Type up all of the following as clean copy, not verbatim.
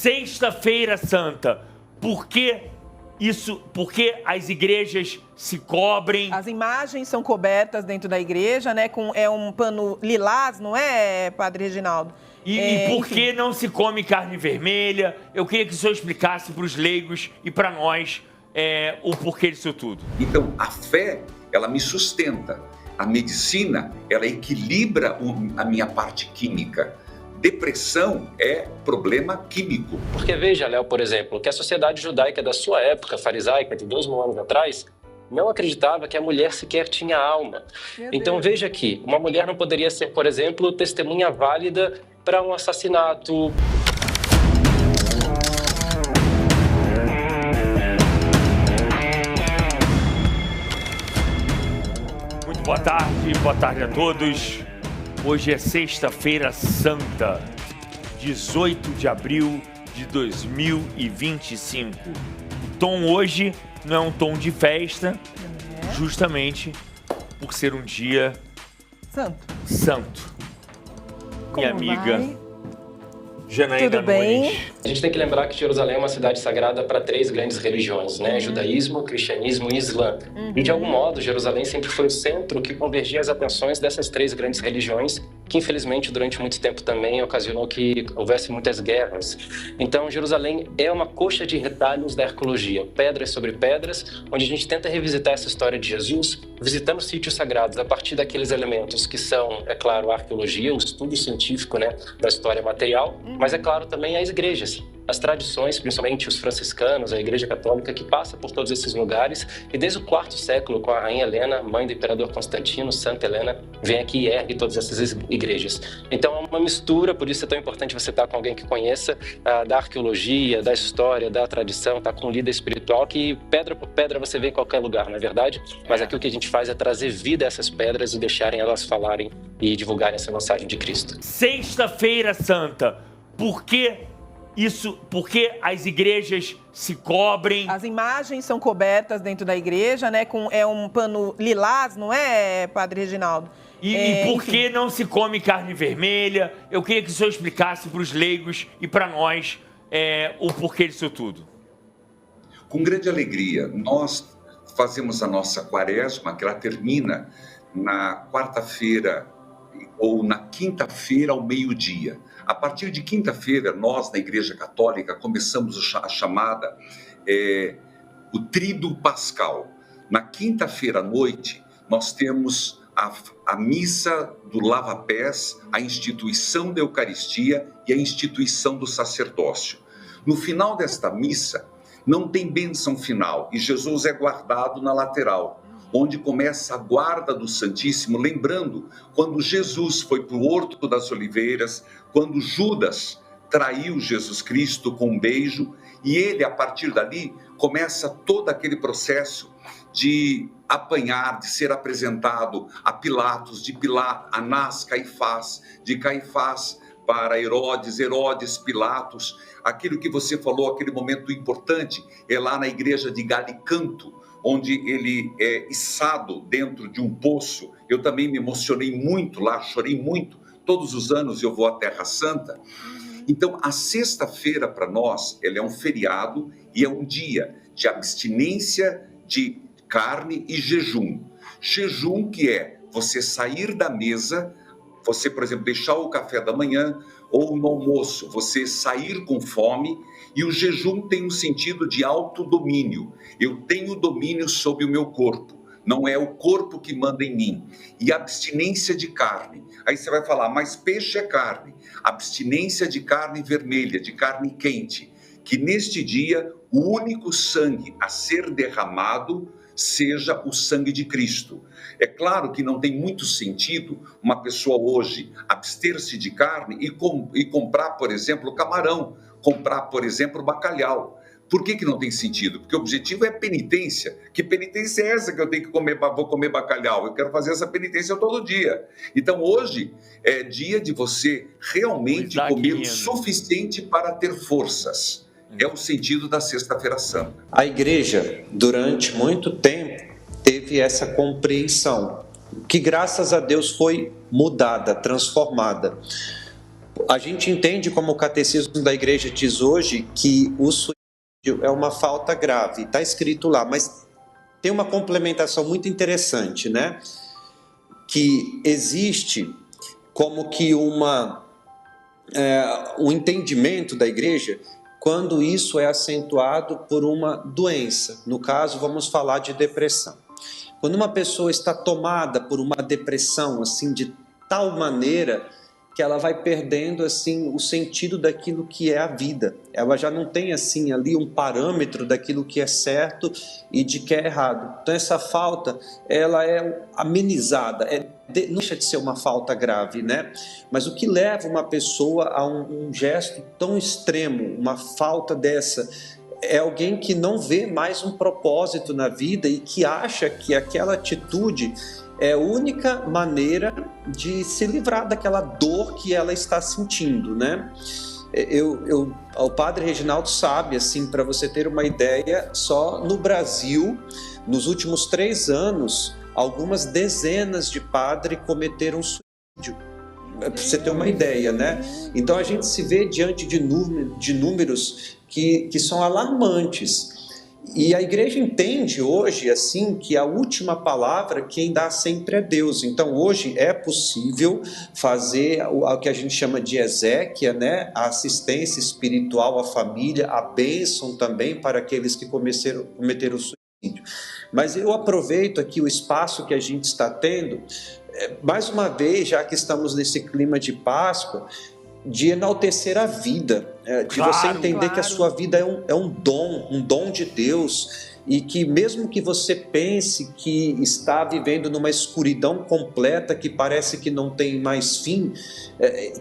Sexta-feira Santa, por que isso? Por que as igrejas se cobrem? As imagens são cobertas dentro da igreja, né? É um pano lilás, não é, Padre Reginaldo? E por que não se come carne vermelha? Eu queria que o senhor explicasse para os leigos e para nós o porquê disso tudo. Então, a fé, ela me sustenta. A medicina, ela equilibra a minha parte química. Depressão é problema químico. Porque veja, Léo, por exemplo, que a sociedade judaica da sua época, farisaica, de 2.000 anos atrás, não acreditava que a mulher sequer tinha alma. Então veja que uma mulher não poderia ser, por exemplo, testemunha válida para um assassinato. Muito boa tarde a todos. Hoje é Sexta-feira Santa, 18 de abril de 2025. O tom hoje não é um tom de festa, justamente por ser um dia santo. Minha amiga Janaína Nunes. A gente tem que lembrar que Jerusalém é uma cidade sagrada para 3 grandes religiões, né? Judaísmo, cristianismo e islã. E de algum modo, Jerusalém sempre foi o centro que convergia as atenções dessas 3 grandes religiões, que infelizmente durante muito tempo também ocasionou que houvesse muitas guerras. Então, Jerusalém é uma coxa de retalhos da arqueologia, pedras sobre pedras, onde a gente tenta revisitar essa história de Jesus, visitando sítios sagrados a partir daqueles elementos que são, é claro, a arqueologia, o estudo científico, né, da história material, mas é claro também as igrejas, as tradições, principalmente os franciscanos, a Igreja Católica, que passa por todos esses lugares e desde o 4º século, com a Rainha Helena, mãe do Imperador Constantino, Santa Helena, vem aqui e ergue todas essas igrejas. Então é uma mistura, por isso é tão importante você estar com alguém que conheça da arqueologia, da história, da tradição, estar com um líder espiritual que pedra por pedra você vê em qualquer lugar, não é verdade? Mas aqui o que a gente faz é trazer vida a essas pedras e deixarem elas falarem e divulgarem essa mensagem de Cristo. Sexta-feira Santa, por que as igrejas se cobrem? As imagens são cobertas dentro da igreja, né? É um pano lilás, não é, Padre Reginaldo? E por que não se come carne vermelha? Eu queria que o senhor explicasse para os leigos e para nós o porquê disso tudo. Com grande alegria, nós fazemos a nossa quaresma, que ela termina na quarta-feira ou na quinta-feira ao meio-dia. A partir de quinta-feira, nós, na Igreja Católica, começamos a chamada o Tríduo Pascal. Na quinta-feira à noite, nós temos a missa do lava-pés, a instituição da Eucaristia e a instituição do sacerdócio. No final desta missa, não tem bênção final e Jesus é guardado na lateral, onde começa a guarda do Santíssimo, lembrando quando Jesus foi para o Horto das Oliveiras, quando Judas traiu Jesus Cristo com um beijo, e ele, a partir dali, começa todo aquele processo de apanhar, de ser apresentado a Pilatos, de Pilatos, Anás, Caifás, de Caifás para Herodes, Pilatos. Aquilo que você falou, aquele momento importante, é lá na igreja de Galicanto, onde ele é içado dentro de um poço. Eu também me emocionei muito lá, chorei muito. Todos os anos eu vou à Terra Santa. Então, a sexta-feira para nós, ela é um feriado e é um dia de abstinência de carne e jejum. Jejum que é você sair da mesa, você, por exemplo, deixar o café da manhã ou no almoço, você sair com fome, e o jejum tem um sentido de autodomínio. Eu tenho domínio sobre o meu corpo, não é o corpo que manda em mim. E abstinência de carne. Aí você vai falar, mas peixe é carne. Abstinência de carne vermelha, de carne quente. Que neste dia, o único sangue a ser derramado seja o sangue de Cristo. É claro que não tem muito sentido uma pessoa hoje abster-se de carne e comprar, por exemplo, camarão, comprar, por exemplo, bacalhau. Por que não tem sentido? Porque o objetivo é penitência. Que penitência é essa que eu tenho que comer, vou comer bacalhau? Eu quero fazer essa penitência todo dia. Então hoje é dia de você realmente comer o suficiente para ter forças. É o sentido da Sexta-feira Santa. A igreja, durante muito tempo, teve essa compreensão, que graças a Deus foi mudada, transformada. A gente entende, como o Catecismo da Igreja diz hoje, que o suicídio é uma falta grave. Está escrito lá, mas tem uma complementação muito interessante, né? Que existe como que um entendimento da Igreja quando isso é acentuado por uma doença. No caso, vamos falar de depressão. Quando uma pessoa está tomada por uma depressão, assim, de tal maneira que ela vai perdendo, assim, o sentido daquilo que é a vida. Ela já não tem, assim, ali um parâmetro daquilo que é certo e de que é errado. Então, essa falta, ela é amenizada, não deixa de ser uma falta grave, né? Mas o que leva uma pessoa a um gesto tão extremo, uma falta dessa, é alguém que não vê mais um propósito na vida e que acha que aquela atitude é a única maneira de se livrar daquela dor que ela está sentindo, né? O padre Reginaldo sabe, assim, para você ter uma ideia, só no Brasil, nos últimos 3 anos, algumas dezenas de padres cometeram suicídio. Para você ter uma ideia, né? Então a gente se vê diante de números que são alarmantes. E a igreja entende hoje, assim, que a última palavra quem dá sempre é Deus. Então, hoje é possível fazer o que a gente chama de exéquia, né? A assistência espiritual à família, a bênção também para aqueles que cometeram suicídio. Mas eu aproveito aqui o espaço que a gente está tendo, mais uma vez, já que estamos nesse clima de Páscoa, de enaltecer a vida, de você entender que a sua vida é um dom de Deus, e que mesmo que você pense que está vivendo numa escuridão completa, que parece que não tem mais fim,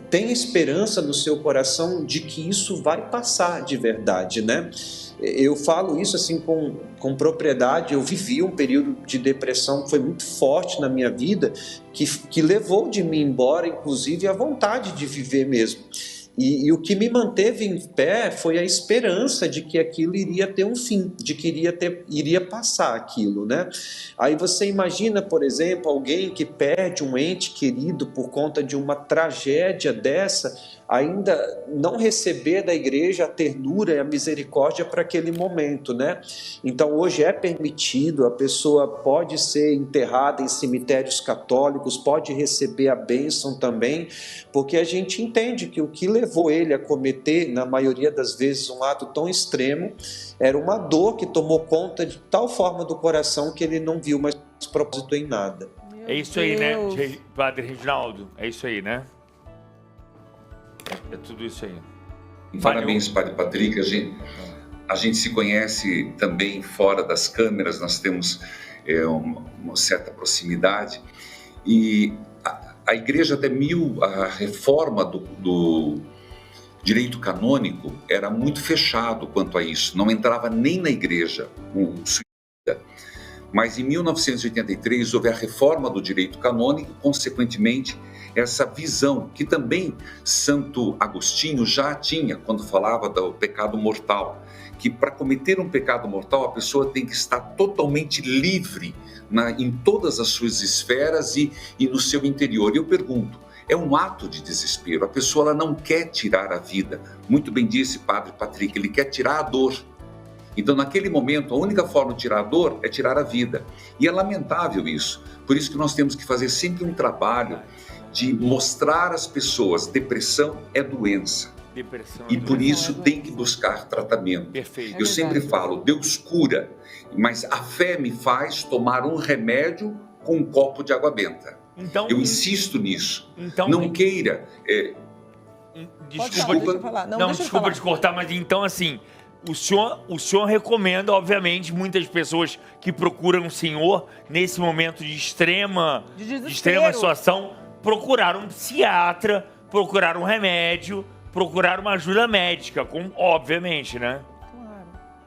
tem esperança no seu coração de que isso vai passar de verdade, né? Eu falo isso assim com propriedade. Eu vivi um período de depressão que foi muito forte na minha vida, que levou de mim embora, inclusive, a vontade de viver mesmo. E o que me manteve em pé foi a esperança de que aquilo iria ter um fim, de que iria passar aquilo, né? Aí você imagina, por exemplo, alguém que perde um ente querido por conta de uma tragédia dessa, ainda não receber da igreja a ternura e a misericórdia para aquele momento, né? Então hoje é permitido, a pessoa pode ser enterrada em cemitérios católicos, pode receber a bênção também, porque a gente entende que o que levou ele a cometer, na maioria das vezes, um ato tão extremo, era uma dor que tomou conta de tal forma do coração que ele não viu mais propósito em nada. É isso aí, né, Padre Reginaldo? É isso aí, né? É tudo isso aí. Parabéns, Padre Patrick. A gente se conhece também fora das câmeras, nós temos uma certa proximidade. E a igreja até a reforma do direito canônico era muito fechado quanto a isso. Não entrava nem na igreja um suicida. Mas em 1983 houve a reforma do direito canônico, consequentemente, essa visão que também Santo Agostinho já tinha quando falava do pecado mortal, que para cometer um pecado mortal a pessoa tem que estar totalmente livre em todas as suas esferas e no seu interior. E eu pergunto, é um ato de desespero, a pessoa ela não quer tirar a vida. Muito bem disse Padre Patrick, ele quer tirar a dor. Então, naquele momento, a única forma de tirar a dor é tirar a vida. E é lamentável isso. Por isso que nós temos que fazer sempre um trabalho de mostrar às pessoas, depressão é doença. E por isso tem que buscar tratamento. Perfeito. Eu sempre falo, Deus cura, mas a fé me faz tomar um remédio com um copo de água benta. Então, eu insisto nisso. Então, não queira... Desculpa te cortar, mas então assim... O senhor recomenda, obviamente, muitas pessoas que procuram o senhor nesse momento de extrema situação, procurar um psiquiatra, procurar um remédio, procurar uma ajuda médica, obviamente, né?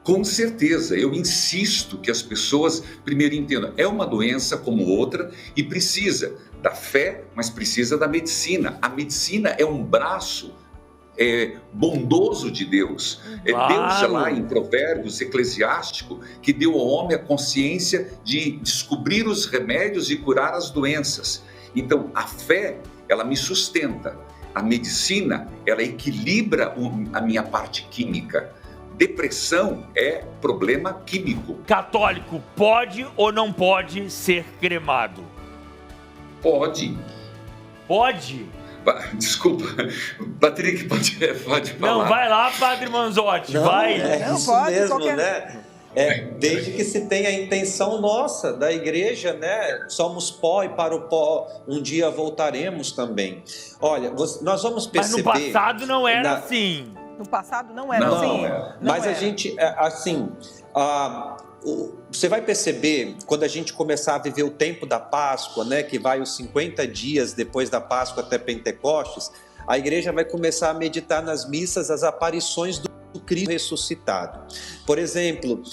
Com certeza, eu insisto que as pessoas primeiro entendam, é uma doença como outra e precisa da fé, mas precisa da medicina. A medicina é um braço bondoso de Deus. Deus lá em Provérbios Eclesiástico que deu ao homem a consciência de descobrir os remédios e curar as doenças. Então a fé, ela me sustenta. A medicina, ela equilibra a minha parte química. Depressão é problema químico. Católico pode ou não pode ser cremado? Pode. Pode? Desculpa, Patrick, pode falar. Não, vai lá, Padre Manzotti, vai. É Não, isso pode, mesmo, qualquer... né? Desde que se tenha a intenção nossa, da igreja, né? Somos pó e para o pó um dia voltaremos também. Olha, nós vamos perceber... Mas no passado não era assim. No passado não era assim. Mas a gente, assim... Você vai perceber, quando a gente começar a viver o tempo da Páscoa, né, que vai os 50 dias depois da Páscoa até Pentecostes, a igreja vai começar a meditar nas missas as aparições do Cristo ressuscitado. Por exemplo,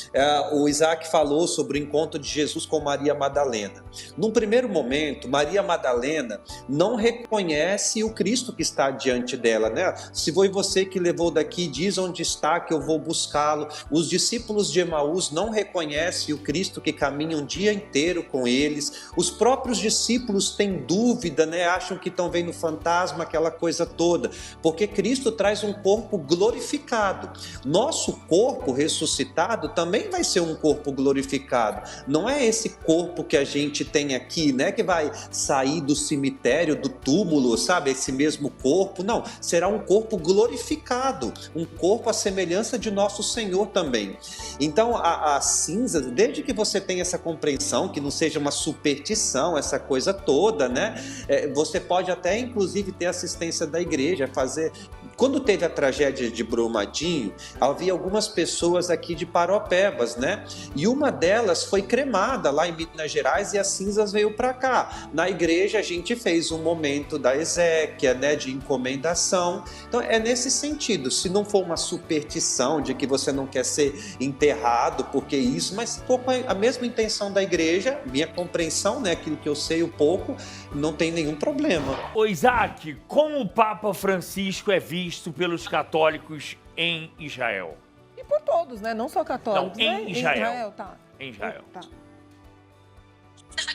o Isaac falou sobre o encontro de Jesus com Maria Madalena. Num primeiro momento, Maria Madalena não reconhece o Cristo que está diante dela, né? Se foi você que levou daqui, diz onde está que eu vou buscá-lo. Os discípulos de Emaús não reconhecem o Cristo que caminha um dia inteiro com eles. Os próprios discípulos têm dúvida, né? Acham que estão vendo fantasma, aquela coisa toda, porque Cristo traz um corpo glorificado. Nosso corpo ressuscitado também vai ser um corpo glorificado. Não é esse corpo que a gente tem aqui, né, que vai sair do cemitério, do túmulo, sabe? Esse mesmo corpo. Não, será um corpo glorificado, um corpo à semelhança de nosso Senhor também. Então, as cinzas, desde que você tenha essa compreensão, que não seja uma superstição, essa coisa toda, né? Você pode até, inclusive, ter assistência da igreja, fazer... Quando teve a tragédia de Brumadinho, havia algumas pessoas aqui de Paropebas, né? E uma delas foi cremada lá em Minas Gerais e as cinzas veio para cá. Na igreja a gente fez um momento da exéquia, né? De encomendação. Então é nesse sentido, se não for uma superstição de que você não quer ser enterrado porque isso, mas se for com a mesma intenção da igreja, minha compreensão, né? Aquilo que eu sei um pouco, não tem nenhum problema. Ô Isaac, como o Papa Francisco é visto pelos católicos em Israel? E por todos, né? Não só católicos, não, em Israel. Em Israel, tá. Em Israel. Tá.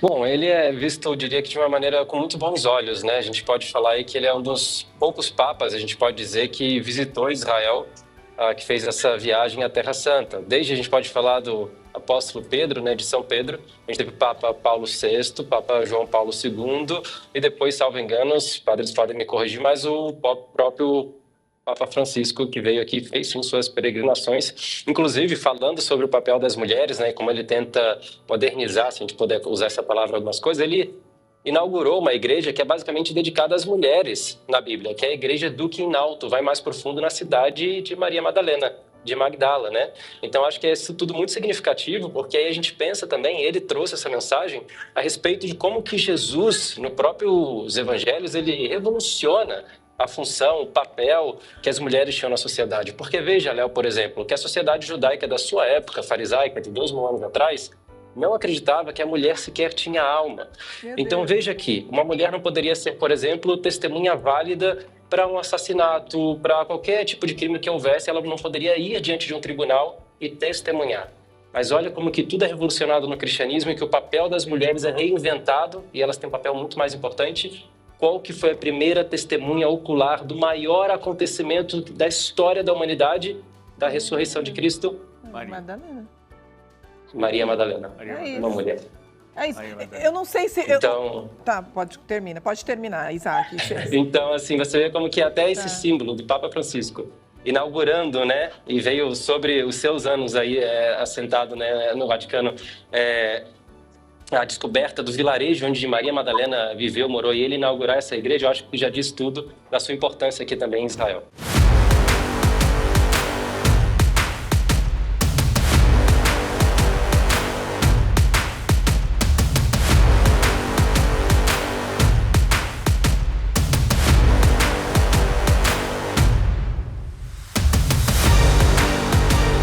Bom, ele é visto, eu diria que de uma maneira com muito bons olhos, né? A gente pode falar aí que ele é um dos poucos papas, a gente pode dizer, que visitou Israel, que fez essa viagem à Terra Santa. Desde a gente pode falar do apóstolo Pedro, né, de São Pedro, a gente teve o Papa Paulo VI, Papa João Paulo II, e depois, salvo engano, os padres podem me corrigir, mas o próprio Papa Francisco, que veio aqui, fez sim suas peregrinações, inclusive falando sobre o papel das mulheres, né, como ele tenta modernizar, se a gente puder usar essa palavra, algumas coisas. Ele inaugurou uma igreja que é basicamente dedicada às mulheres na Bíblia, que é a igreja do Quinalto, vai mais profundo na cidade de Maria Madalena, de Magdala, né? Então acho que é isso tudo muito significativo, porque aí a gente pensa também, ele trouxe essa mensagem a respeito de como que Jesus, no próprios evangelhos, ele revoluciona a função, o papel que as mulheres tinham na sociedade. Porque veja, Léo, por exemplo, que a sociedade judaica da sua época, farisaica, de 2000 anos atrás, não acreditava que a mulher sequer tinha alma. Então veja aqui, uma mulher não poderia ser, por exemplo, testemunha válida para um assassinato, para qualquer tipo de crime que houvesse, ela não poderia ir diante de um tribunal e testemunhar. Mas olha como que tudo é revolucionado no cristianismo e que o papel das mulheres é reinventado e elas têm um papel muito mais importante. Qual que foi a primeira testemunha ocular do maior acontecimento da história da humanidade, da ressurreição de Cristo? Maria Madalena. Uma mulher. É isso. Eu não sei se... Então... Tá, pode terminar, Isaac. Então, assim, você vê como que até esse símbolo do Papa Francisco, inaugurando, né, e veio sobre os seus anos aí assentado, né, no Vaticano, a descoberta do vilarejo onde Maria Madalena viveu, morou, e ele inaugurar essa igreja, eu acho que já diz tudo da sua importância aqui também em Israel.